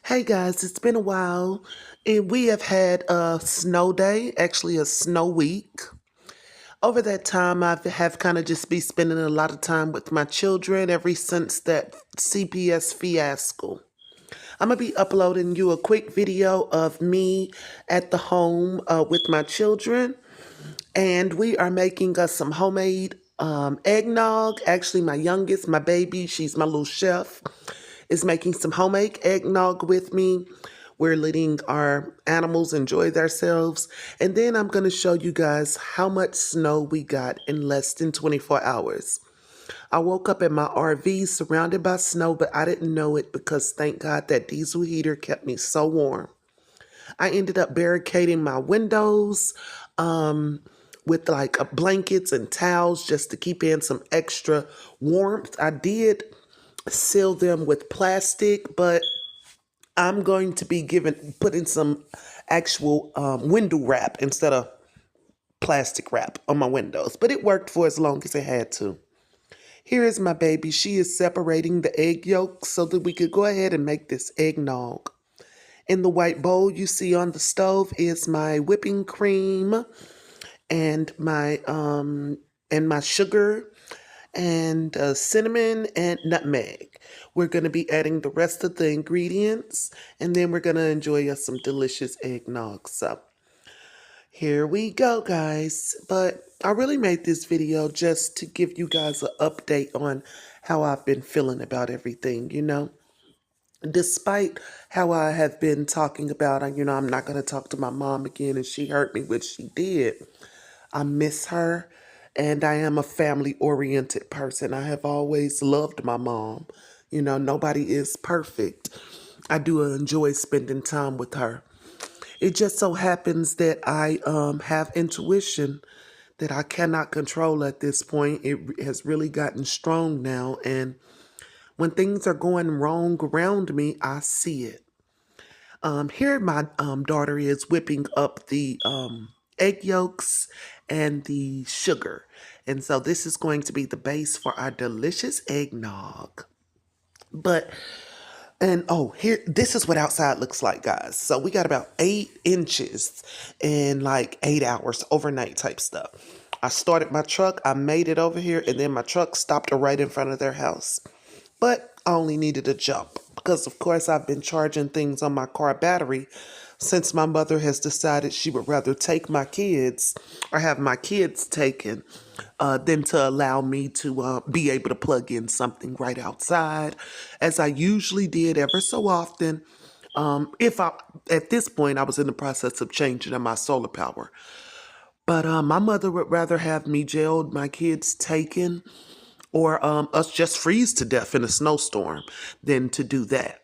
Hey guys, it's been a while, and we have had a snow day, actually a snow week. Over that time, I have kind of just be spending a lot of time with my children ever since that CPS fiasco. I'm gonna be uploading you a quick video of me at the home with my children, and we are making us some homemade eggnog. Actually, my youngest, my baby, she's my little chef, is making some homemade eggnog with me. We're letting our animals enjoy themselves. And then I'm going to show you guys how much snow we got in less than 24 hours. I woke up in my RV surrounded by snow, but I didn't know it because thank God that diesel heater kept me so warm. I ended up barricading my windows with like blankets and towels just to keep in some extra warmth. I did seal them with plastic, but I'm going to be putting some actual window wrap instead of plastic wrap on my windows. But it worked for as long as it had to. Here is my baby. She is separating the egg yolks so that we could go ahead and make this eggnog. In the white bowl you see on the stove is my whipping cream and my sugar and cinnamon and nutmeg. We're going to be adding the rest of the ingredients, and then we're going to enjoy us some delicious eggnog. So here we go, guys. But I really made this video just to give you guys an update on how I've been feeling about everything. Despite how I have been talking about, I'm not going to talk to my mom again, and she hurt me, which she did. I miss her, and I am a family-oriented person. I have always loved my mom. Nobody is perfect. I do enjoy spending time with her. It just so happens that I have intuition that I cannot control at this point. It has really gotten strong now, and when things are going wrong around me, I see it. Here my daughter is whipping up the egg yolks and the sugar. And so this is going to be the base for our delicious eggnog. But, and oh, here, this is what outside looks like, guys. So we got about 8 inches in like 8 hours, overnight type stuff. I started my truck, I made it over here, and then my truck stopped right in front of their house. But I only needed a jump because, of course, I've been charging things on my car battery since my mother has decided she would rather take my kids or have my kids taken than to allow me to be able to plug in something right outside, as I usually did ever so often. If I, at this point, I was in the process of changing to my solar power. But my mother would rather have me jailed, my kids taken, or us just freeze to death in a snowstorm than to do that.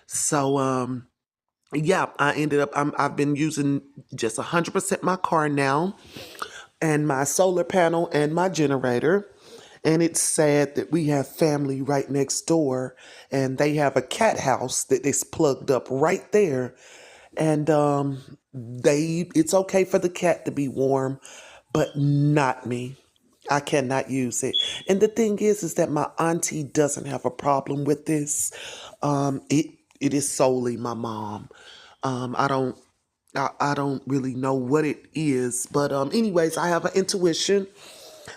So, yeah, I've been using just 100% my car now and my solar panel and my generator. And it's sad that we have family right next door and they have a cat house that is plugged up right there. And it's okay for the cat to be warm, but not me. I cannot use it. And the thing is that my auntie doesn't have a problem with this. It is solely my mom. I don't really know what it is, but anyways, I have an intuition.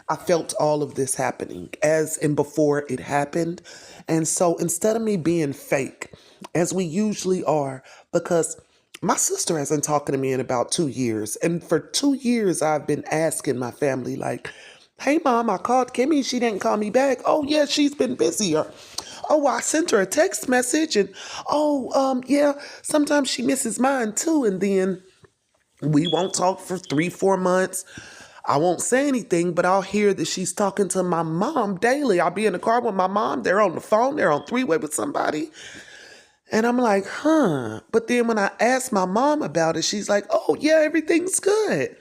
I felt all of this happening as and before it happened. And so instead of me being fake, as we usually are, because my sister hasn't talked to me in about 2 years. And for 2 years, I've been asking my family, like, hey, mom, I called Kimmy. She didn't call me back. Oh, yeah, she's been busy. Or, oh, I sent her a text message. And, oh, yeah, sometimes she misses mine too. And then we won't talk for 3, 4 months. I won't say anything, but I'll hear that she's talking to my mom daily. I'll be in the car with my mom. They're on the phone. They're on three-way with somebody. And I'm like, huh. But then when I asked my mom about it, she's like, oh, yeah, everything's good.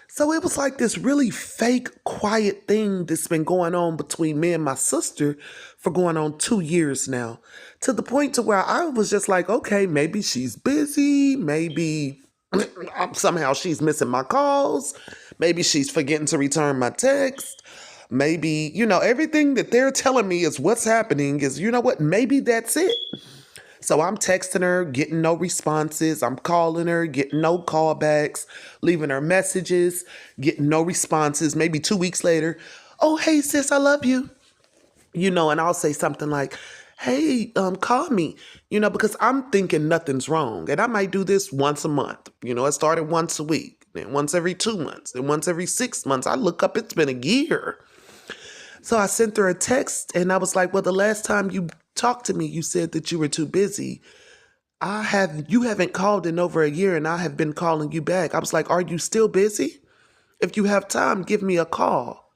So it was like this really fake, quiet thing that's been going on between me and my sister for going on 2 years now. To the point to where I was just like, okay, maybe she's busy. Maybe somehow she's missing my calls. Maybe she's forgetting to return my text. Maybe, everything that they're telling me is what's happening is, you know what, maybe that's it. So I'm texting her, getting no responses. I'm calling her, getting no callbacks, leaving her messages, getting no responses. Maybe 2 weeks later, oh, hey, sis, I love you. And I'll say something like, hey, call me, because I'm thinking nothing's wrong. And I might do this once a month. I started once a week, then once every 2 months, then once every 6 months. I look up, it's been a year. So I sent her a text and I was like, well, the last time you talked to me, you said that you were too busy. You haven't called in over a year and I have been calling you back. I was like, are you still busy? If you have time, give me a call.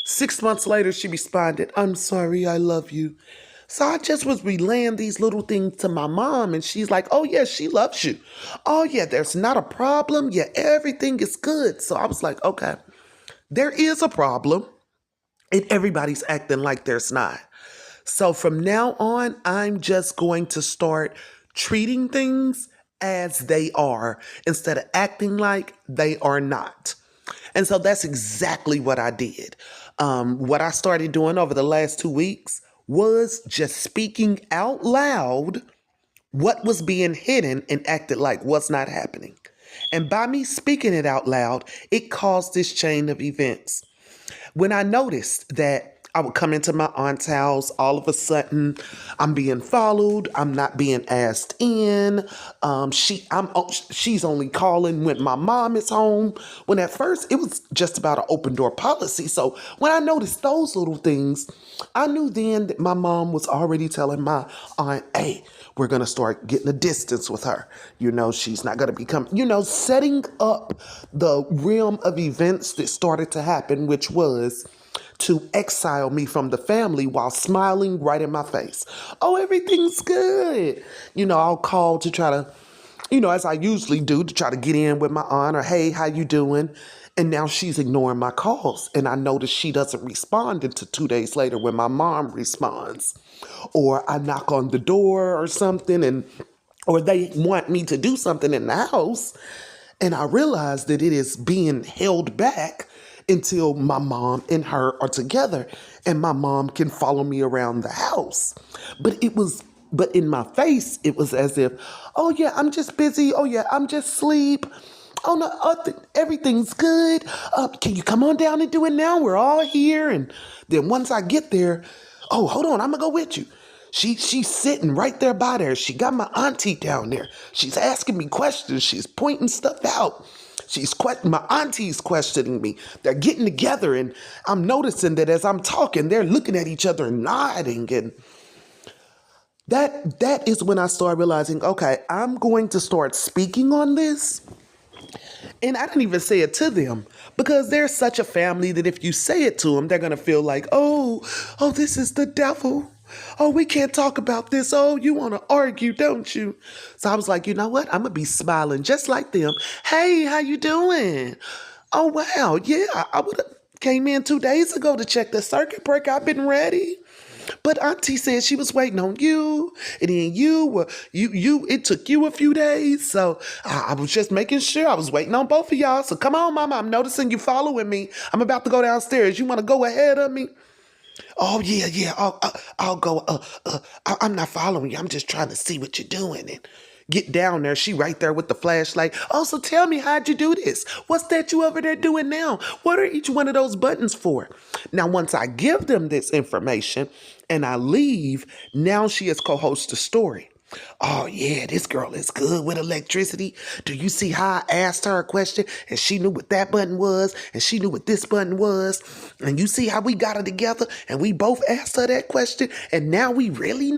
6 months later, she responded, I'm sorry, I love you. So I just was relaying these little things to my mom, and she's like, oh, yeah, she loves you. Oh, yeah, there's not a problem. Yeah, everything is good. So I was like, okay, there is a problem, and everybody's acting like there's not. So from now on, I'm just going to start treating things as they are instead of acting like they are not. And so that's exactly what I did. What I started doing over the last 2 weeks was just speaking out loud what was being hidden and acted like was not happening. And by me speaking it out loud, it caused this chain of events. When I noticed that I would come into my aunt's house, all of a sudden I'm being followed. I'm not being asked in. She's only calling when my mom is home. When at first it was just about an open door policy. So when I noticed those little things, I knew then that my mom was already telling my aunt, hey, we're going to start getting a distance with her. She's not going to become, setting up the realm of events that started to happen, which was to exile me from the family while smiling right in my face. Oh, everything's good. I'll call to try to, as I usually do, to try to get in with my aunt or, hey, how you doing? And now she's ignoring my calls. And I notice she doesn't respond until 2 days later when my mom responds. Or I knock on the door or something or they want me to do something in the house. And I realize that it is being held back until my mom and her are together and my mom can follow me around the house. But in my face, it was as if, oh yeah, I'm just busy. Oh yeah, I'm just asleep. Oh no, everything's good. Can you come on down and do it now? We're all here. And then once I get there, oh, hold on, I'm gonna go with you. She's sitting right there by there. She got my auntie down there. She's asking me questions. She's pointing stuff out. My auntie's questioning me. They're getting together, and I'm noticing that as I'm talking, they're looking at each other and nodding. And that is when I started realizing, okay, I'm going to start speaking on this. And I didn't even say it to them because they're such a family that if you say it to them, they're going to feel like, oh, this is the devil. Oh, we can't talk about this. Oh, you want to argue, don't you? So I was like, you know what? I'm going to be smiling just like them. Hey, how you doing? Oh, wow. Yeah, I would have came in 2 days ago to check the circuit breaker. I've been ready. But Auntie said she was waiting on you, and then it took you a few days. So I was just making sure. I was waiting on both of y'all. So come on, Mama. I'm noticing you following me. I'm about to go downstairs. You want to go ahead of me? Oh, yeah. I'll go. I'm not following you. I'm just trying to see what you're doing. And get down there. She right there with the flashlight. Oh, so tell me, how'd you do this? What's that you over there doing now? What are each one of those buttons for? Now, once I give them this information and I leave, now she has co-host the story. Oh, yeah, this girl is good with electricity. Do you see how I asked her a question and she knew what that button was and she knew what this button was? And you see how we got it together and we both asked her that question and now we really